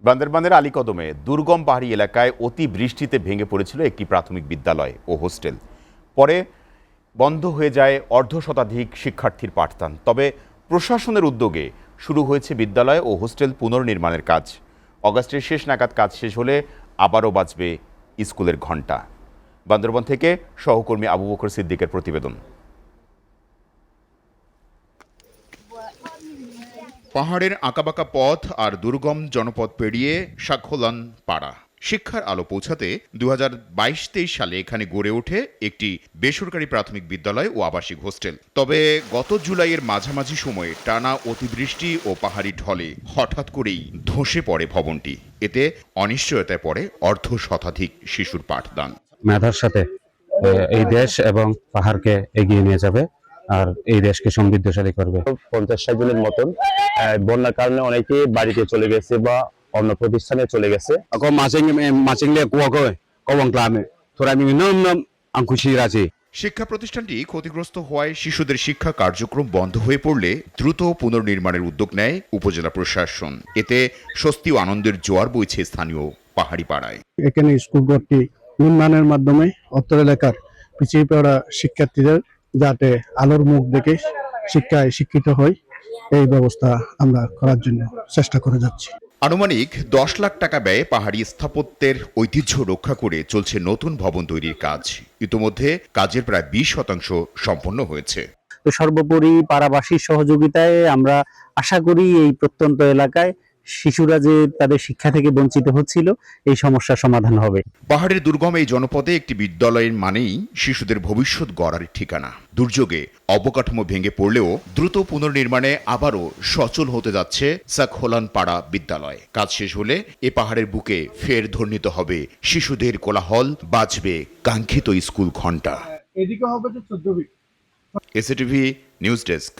বান্দরবানের আলীকদমে দুর্গম পাহাড়ি এলাকায় অতি বৃষ্টিতে ভেঙে পড়েছিল একটি প্রাথমিক বিদ্যালয় ও হোস্টেল। পরে বন্ধ হয়ে যায় অর্ধ শতাধিক শিক্ষার্থীর পাঠদান। তবে প্রশাসনের উদ্যোগে শুরু হয়েছে বিদ্যালয় ও হোস্টেল পুনর্নির্মাণের কাজ। অগাস্টের শেষ নাগাদ কাজ শেষ হলে আবারও বাজবে স্কুলের ঘণ্টা। বান্দরবান থেকে সহকর্মী আবু বকর সিদ্দিকের প্রতিবেদন। পাহাড়ের আঁকাবাঁকা পথ আর দুর্গম জনপদ পেরিয়ে শাখোলান পাড়া। শিক্ষার আলো পৌঁছাতে 2022-23 সালে এখানে গড়ে ওঠে একটি বেসরকারি প্রাথমিক বিদ্যালয় ও আবাসিক হোস্টেল। তবে গত জুলাইয়ের মাঝামাঝি সময়ে টানা অতিবৃষ্টি ও পাহাড়ি ঢলে হঠাৎ করেই ধসে পড়ে ভবনটি। এতে অনিশ্চয়তায় পড়ে অর্ধ শতাধিক শিশুর পাঠদান। মেধার সাথে এই দেশ এবং পাহাড়কে এগিয়ে নিয়ে যাবে আর এই দেশকে সমৃদ্ধশালী করবে। 50-60 জনের মতন বন্যার কারণে অনেকে বাড়িতে চলে গেছে বা অন্য প্রতিষ্ঠানে চলে গেছে। শিক্ষা প্রতিষ্ঠানটি ক্ষতিগ্রস্ত হওয়ায় শিশুদের শিক্ষা কার্যক্রম বন্ধ হয়ে পড়লে দ্রুত পুনর্নির্মাণের উদ্যোগ নেয় উপজেলা প্রশাসন। এতে স্বস্তি ও আনন্দের জোয়ার বইছে স্থানীয় পাহাড়ি পাড়ায়। এখানে স্কুল ঘরটি নির্মাণের মাধ্যমে অত্র এলাকার পিছিয়ে পড়া শিক্ষার্থীদের যাতে আলোর মুখ দেখে শিক্ষায় শিক্ষিত হয় এই ব্যবস্থা আমরা করার জন্য চেষ্টা করে যাচ্ছি। আনুমানিক 10 লাখ টাকা ব্যয়ে পাহাড়ি স্থাপত্যের ঐতিহ্য রক্ষা করে চলছে নতুন ভবন তৈরির কাজ। ইতোমধ্যে কাজের প্রায় 20% সম্পন্ন হয়েছে। তো সর্বোপরি পাড়াবাসীর সহযোগিতায় আমরা আশা করি এই প্রত্যন্ত এলাকায় শিশুরা যে তাদের শিক্ষা থেকে বঞ্চিত হচ্ছিল এই সমস্যার সমাধান হবে। পাহাড়ের দুর্গম এই জনপদে একটি বিদ্যালয়ের মানেই শিশুদের ভবিষ্যৎ গড়ার ঠিকানা। দুর্যোগে অবকাঠামো ভেঙে পড়লেও দ্রুত পুনর্নির্মাণে আবারও সচল হতে যাচ্ছে শাখোলান পাড়া বিদ্যালয়। কাজ শেষ হলে এ পাহাড়ের বুকে ফের ধ্বনিত হবে শিশুদের কোলাহল, বাজবে কাঙ্ক্ষিত স্কুল ঘণ্টা। এদিকে হবে যে 14 এসএটিভি নিউজ ডেস্ক।